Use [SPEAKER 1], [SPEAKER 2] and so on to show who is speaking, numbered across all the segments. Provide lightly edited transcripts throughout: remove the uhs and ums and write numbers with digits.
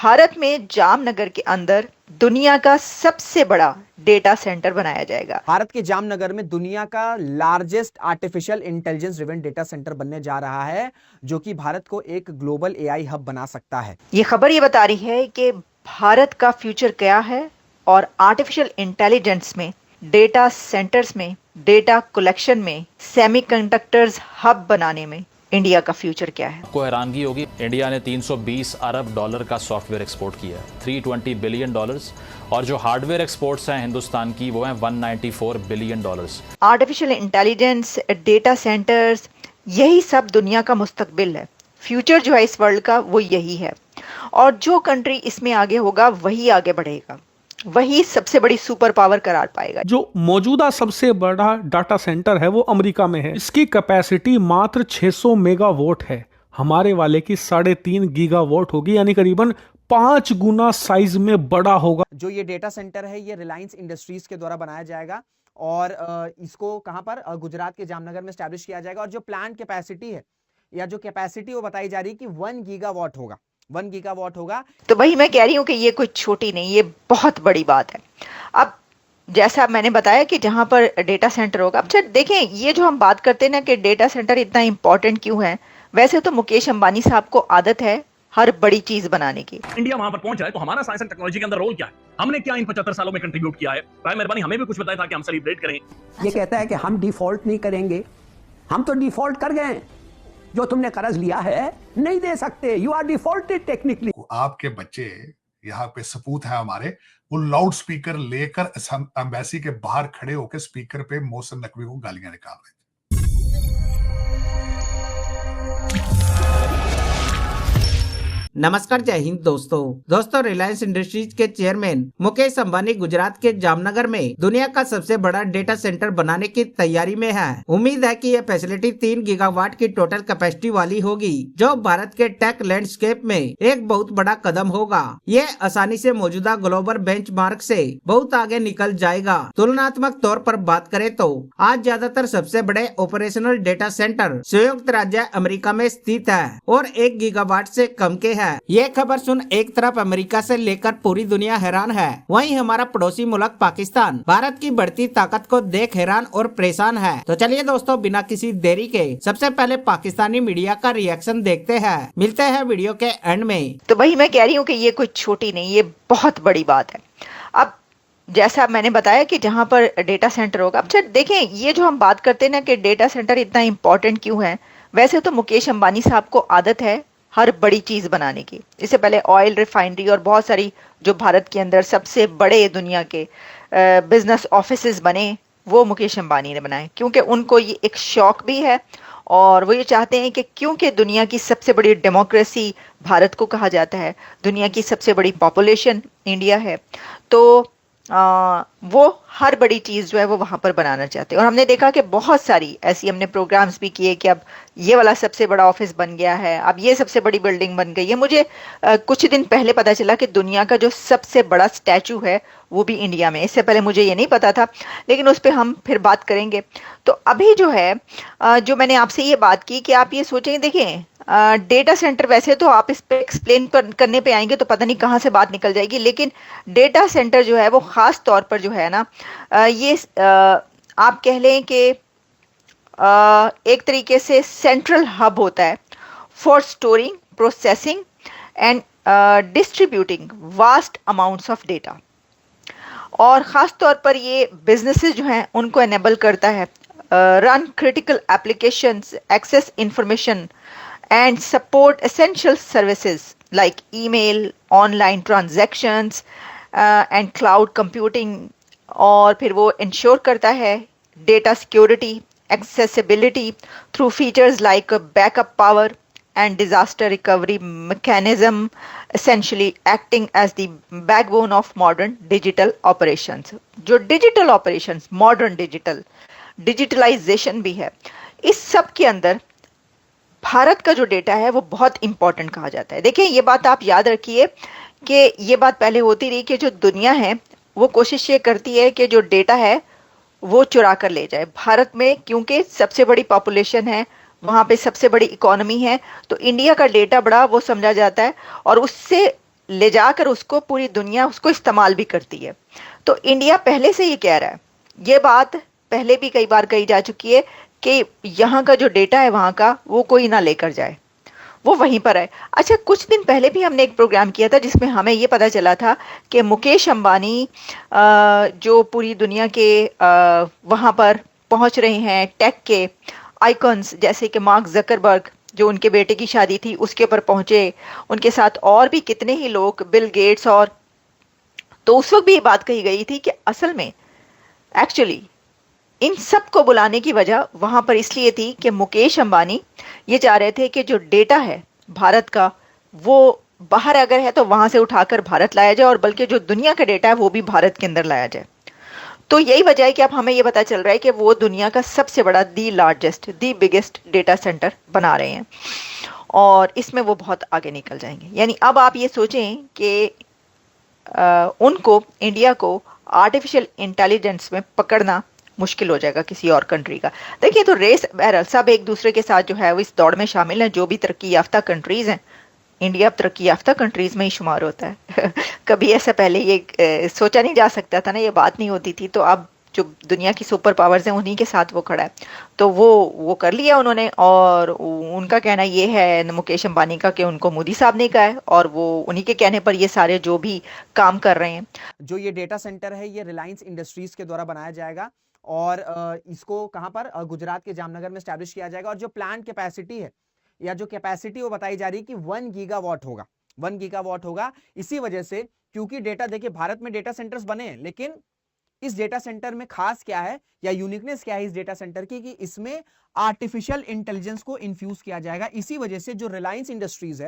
[SPEAKER 1] भारत में जामनगर के अंदर दुनिया का सबसे बड़ा डेटा सेंटर बनाया जाएगा।
[SPEAKER 2] भारत के जामनगर में दुनिया का largest artificial intelligence driven data centre बनने जा रहा है, जो कि भारत को एक ग्लोबल एआई हब बना सकता है।
[SPEAKER 1] ये खबर ये बता रही है कि भारत का फ्यूचर क्या है और आर्टिफिशियल इंटेलिजेंस में, डेटा सेंटर्स में, डेटा कलेक्शन में, सेमीकंडक्टर्स हब बनाने में इंडिया का फ्यूचर क्या है।
[SPEAKER 3] आपको हैरानगी होगी, इंडिया ने 320 अरब डॉलर का सॉफ्टवेयर एक्सपोर्ट किया है, 320 बिलियन डॉलर्स, और जो हार्डवेयर एक्सपोर्ट्स हैं हिंदुस्तान की वो हैं 194 billion dollars.
[SPEAKER 1] Artificial intelligence, data centres, यही सब दुनिया का मुस्तकबिल है। फ्यूचर जो है इस वर्ल्ड का वो यही है, और जो कंट्री इसमें आगे होगा वही आगे बढ़ेगा, वही सबसे बड़ी सुपर पावर करार पाएगा।
[SPEAKER 4] जो मौजूदा सबसे बड़ा डाटा सेंटर है वो अमेरिका में है। इसकी कैपेसिटी मात्र 600 मेगावाट है। हमारे वाले की 3.5 गीगावाट होगी, यानी करीबन 5 गुना साइज में बड़ा होगा।
[SPEAKER 2] जो ये डेटा सेंटर है ये रिलायंस इंडस्ट्रीज के द्वारा बनाया जाएगा और इसको कहां पर, गुजरात के जामनगर में स्टैब्लिश किया जाएगा। और जो प्लान कैपेसिटी है या जो कैपेसिटी वो बताई जा रही है कि 1 गीगावाट होगा, 1 गीगावाट होगा।
[SPEAKER 1] तो वही मैं कह रही हूँ कि ये कोई छोटी नहीं, ये बहुत बड़ी बात है। अब जैसा मैंने बताया कि जहां पर डेटा सेंटर होगा, अब देखें, ये जो हम बात करते हैं ना कि डेटा सेंटर इतना इंपॉर्टेंट क्यों है, वैसे तो मुकेश अंबानी साहब को आदत है हर बड़ी चीज बनाने की।
[SPEAKER 5] इंडिया वहां पर पहुंच जाए तो हमारा साइंस एंड टेक्नोलॉजी के अंदर रोल क्या है, हमने क्या इन 75 सालों में कंट्रीब्यूट किया है, भाई मेहरबानी हमें भी कुछ बताया था कि हम सेलिब्रेट करें।
[SPEAKER 6] ये कहता है कि हम डिफॉल्ट नहीं करेंगे, हम तो डिफॉल्ट कर गए, जो तुमने कर्ज लिया है नहीं दे सकते, यू आर डिफॉल्टेड टेक्निकली।
[SPEAKER 7] आपके बच्चे यहाँ पे सपूत है हमारे, वो लाउड स्पीकर लेकर एम्बेसी के बाहर खड़े होकर स्पीकर पे मोहसिन नकवी को गालियां निकाल रहे थे।
[SPEAKER 8] नमस्कार, जय हिंद दोस्तों रिलायंस इंडस्ट्रीज के चेयरमैन मुकेश अंबानी गुजरात के जामनगर में दुनिया का सबसे बड़ा डेटा सेंटर बनाने की तैयारी में है। उम्मीद है कि यह फैसिलिटी 3 गीगावाट की टोटल कैपेसिटी वाली होगी, जो भारत के टेक लैंडस्केप में एक बहुत बड़ा कदम होगा। ये आसानी से मौजूदा ग्लोबल बेंचमार्क से बहुत आगे निकल जाएगा। तुलनात्मक तौर पर बात करें तो आज ज्यादातर सबसे बड़े ऑपरेशनल डेटा सेंटर संयुक्त राज्य अमेरिका में स्थित है और 1 गीगावाट से कम के है। ये खबर सुन एक तरफ अमेरिका से लेकर पूरी दुनिया हैरान है, वहीं हमारा पड़ोसी मुल्क पाकिस्तान भारत की बढ़ती ताकत को देख हैरान और परेशान है। तो चलिए दोस्तों, बिना किसी देरी के सबसे पहले पाकिस्तानी मीडिया का रिएक्शन देखते हैं। मिलते हैं वीडियो के एंड में।
[SPEAKER 1] तो वही मैं कह रही हूँ कि ये कोई छोटी नहीं, ये बहुत बड़ी बात है। अब जैसा मैंने बताया कि जहां पर डेटा सेंटर होगा, अब देखें, ये जो हम बात करते हैं ना कि डेटा सेंटर इतना इंपॉर्टेंट क्यों है, वैसे तो मुकेश अंबानी साहब को आदत है हर बड़ी चीज बनाने की। इससे पहले ऑयल रिफाइनरी और बहुत सारी जो भारत के अंदर सबसे बड़े दुनिया के बिजनेस ऑफिसेज बने, वो मुकेश अंबानी ने बनाए, क्योंकि उनको ये एक शौक भी है और वो ये चाहते हैं कि क्योंकि दुनिया की सबसे बड़ी डेमोक्रेसी भारत को कहा जाता है, दुनिया की सबसे बड़ी पॉपुलेशन इंडिया है, तो वो हर बड़ी चीज़ जो है वो वहाँ पर बनाना चाहते हैं। और हमने देखा कि बहुत सारी ऐसी हमने प्रोग्राम्स भी किए कि अब ये वाला सबसे बड़ा ऑफिस बन गया है, अब ये सबसे बड़ी बिल्डिंग बन गई है। मुझे कुछ दिन पहले पता चला कि दुनिया का जो सबसे बड़ा स्टैचू है वो भी इंडिया में। इससे पहले मुझे ये नहीं पता था, लेकिन उस पर हम फिर बात करेंगे। तो अभी जो है जो मैंने आपसे ये बात की कि आप ये सोचेंगे, देखें डेटा सेंटर, वैसे तो आप इस पे एक्सप्लेन करने पे आएंगे तो पता नहीं कहाँ से बात निकल जाएगी, लेकिन डेटा सेंटर जो है वो ख़ास तौर पर जो है ना, ये आप कह लें कि एक तरीके से सेंट्रल हब होता है for storing, processing and distributing vast amounts of data. और ख़ास तौर पर ये बिजनेसेस जो हैं उनको एनेबल करता है, run critical applications, access information and support essential services like email, online transactions and cloud computing। और फिर वो इंश्योर करता है data security, accessibility through features like backup power and disaster recovery mechanism, essentially acting as the backbone of modern digital operations। जो digital operations, modern digitalization भी है, इस सब के अंदर भारत का जो डेटा है वो बहुत इंपॉर्टेंट कहा जाता है। देखिए, ये बात आप याद रखिए कि ये बात पहले होती रही कि जो दुनिया है वो कोशिश ये करती है कि जो डेटा है वो चुरा कर ले जाए भारत में, क्योंकि सबसे बड़ी पॉपुलेशन है, वहाँ पे सबसे बड़ी इकोनॉमी है, तो इंडिया का डेटा बड़ा वो समझा जाता है और उससे ले जाकर उसको पूरी दुनिया उसको इस्तेमाल भी करती है। तो इंडिया पहले से ये कह रहा है, ये बात पहले भी कई बार कही जा चुकी है कि यहाँ का जो डेटा है वहाँ का वो कोई ना लेकर जाए, वो वहीं पर है। अच्छा, कुछ दिन पहले भी हमने एक प्रोग्राम किया था जिसमें हमें ये पता चला था कि मुकेश अंबानी जो पूरी दुनिया के वहाँ पर पहुँच रहे हैं, टेक के आइकॉन्स जैसे कि मार्क जकरबर्ग, जो उनके बेटे की शादी थी उसके ऊपर पहुँचे, उनके साथ और भी कितने ही लोग, बिल गेट्स, और तो उस वक्त भी ये बात कही गई थी कि असल में एक्चुअली इन सब को बुलाने की वजह वहां पर इसलिए थी कि मुकेश अंबानी ये चाह रहे थे कि जो डेटा है भारत का वो बाहर अगर है तो वहां से उठाकर भारत लाया जाए, और बल्कि जो दुनिया का डेटा है वो भी भारत के अंदर लाया जाए। तो यही वजह है कि अब हमें ये पता चल रहा है कि वो दुनिया का सबसे बड़ा, दी largest, the biggest data centre बना रहे हैं, और इसमें वो बहुत आगे निकल जाएंगे। यानी अब आप ये सोचें कि उनको, इंडिया को आर्टिफिशियल इंटेलिजेंस में पकड़ना मुश्किल हो जाएगा किसी और कंट्री का। देखिए, तो रेस बहरहाल सब एक दूसरे के साथ जो है वो इस दौड़ में शामिल हैं, जो भी तरक्की याफ्ता कंट्रीज हैं। इंडिया अब तरक्की याफ्ता कंट्रीज में ही शुमार होता है कभी ऐसा पहले ये सोचा नहीं जा सकता था ना, ये बात नहीं होती थी। तो अब जो दुनिया की सुपर पावर्स हैं उन्हीं के साथ वो खड़ा है, तो वो कर लिया उन्होंने। और उनका कहना ये है, मुकेश अंबानी का, कि उनको मोदी साहब ने कहा है, और वो उन्हीं के कहने पर ये सारे जो भी काम कर रहे हैं।
[SPEAKER 2] जो ये डेटा सेंटर है ये रिलायंस इंडस्ट्रीज के द्वारा बनाया जाएगा, और इसको कहां पर, गुजरात के जामनगर में एस्टैब्लिश किया जाएगा। और जो प्लांट कैपेसिटी है, या जो कैपेसिटी वो बताई जा रही है कि 1 गीगावाट होगा, 1 गीगावाट होगा। इसी वजह से, क्योंकि डेटा, देखिए भारत में डेटा सेंटर्स बने हैं, लेकिन इस डेटा सेंटर में खास क्या है या यूनिकनेस क्या है इस डेटा सेंटर की, कि इसमें आर्टिफिशियल इंटेलिजेंस को इन्फ्यूज किया जाएगा। इसी वजह से जो रिलायंस इंडस्ट्रीज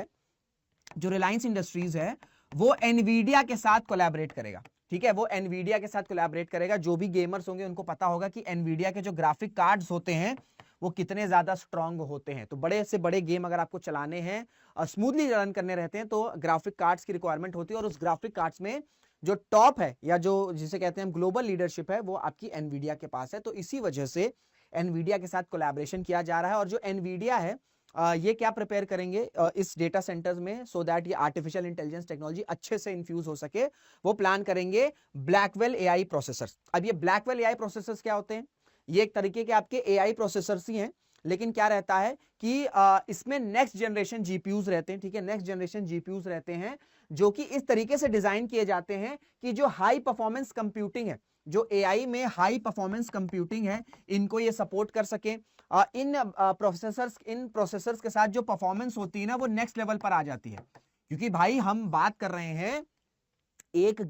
[SPEAKER 2] है वो एनवीडिया के साथ कोलैबोरेट करेगा। ठीक है, वो एनवीडिया के साथ कोलैबोरेट करेगा। जो भी गेमर्स होंगे उनको पता होगा कि एनवीडिया के जो ग्राफिक कार्ड्स होते हैं वो कितने ज्यादा स्ट्रांग होते हैं। तो बड़े से बड़े गेम अगर आपको चलाने हैं, स्मूथली रन करने रहते हैं, तो ग्राफिक कार्ड्स की रिक्वायरमेंट होती है। और उस ग्राफिक कार्ड्स में जो टॉप है, या जो जिसे कहते हैं ग्लोबल लीडरशिप है, वो आपकी एनवीडिया के पास है। तो इसी वजह से एनवीडिया के साथ कोलैबोरेशन किया जा रहा है। और जो एनवीडिया है ये क्या प्रिपेयर करेंगे इस डेटा सेंटर्स में, सो दैट ये आर्टिफिशियल इंटेलिजेंस टेक्नोलॉजी अच्छे से इन्फ्यूज हो सके, वो प्लान करेंगे ब्लैकवेल एआई प्रोसेसर्स। अब ये ब्लैकवेल एआई प्रोसेसर्स क्या होते हैं? ये एक तरीके के आपके एआई प्रोसेसर्स ही हैं, लेकिन क्या रहता है कि इसमें नेक्स्ट जनरेशन जीपीयूज रहते हैं। ठीक है, नेक्स्ट जनरेशन जीपीयूज रहते हैं जो कि इस तरीके से डिजाइन किए जाते हैं कि जो हाई परफॉर्मेंस कंप्यूटिंग है, जो एआई में हाई परफॉर्मेंस कंप्यूटिंग है, इनको ये सपोर्ट कर सके। इन प्रोसेसर्स के साथ जो परफॉर्मेंस होती है ना, वो नेक्स्ट लेवल पर आ जाती है। क्योंकि भाई हम बात कर रहे हैं 1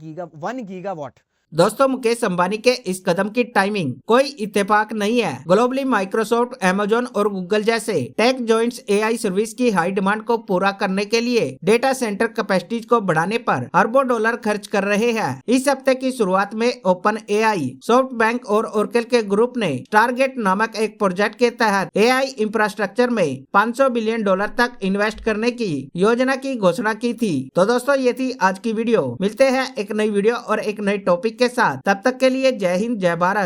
[SPEAKER 2] गीगावाट।
[SPEAKER 8] दोस्तों, मुकेश अंबानी के इस कदम की टाइमिंग कोई इत्तेफाक नहीं है। ग्लोबली माइक्रोसॉफ्ट, अमेजोन और गूगल जैसे टेक जॉइंट्स एआई सर्विस की हाई डिमांड को पूरा करने के लिए डेटा सेंटर कैपेसिटी को बढ़ाने पर अरबों डॉलर खर्च कर रहे हैं। इस हफ्ते की शुरुआत में ओपन एआई, सॉफ्ट बैंक और ओरेकल के ग्रुप ने टारगेट नामक एक प्रोजेक्ट के तहत एआई इंफ्रास्ट्रक्चर में $500 बिलियन तक इन्वेस्ट करने की योजना की घोषणा की थी। तो दोस्तों, ये थी आज की वीडियो। मिलते हैं एक नई वीडियो और एक नई टॉपिक के साथ। तब तक के लिए जय हिंद, जय भारत।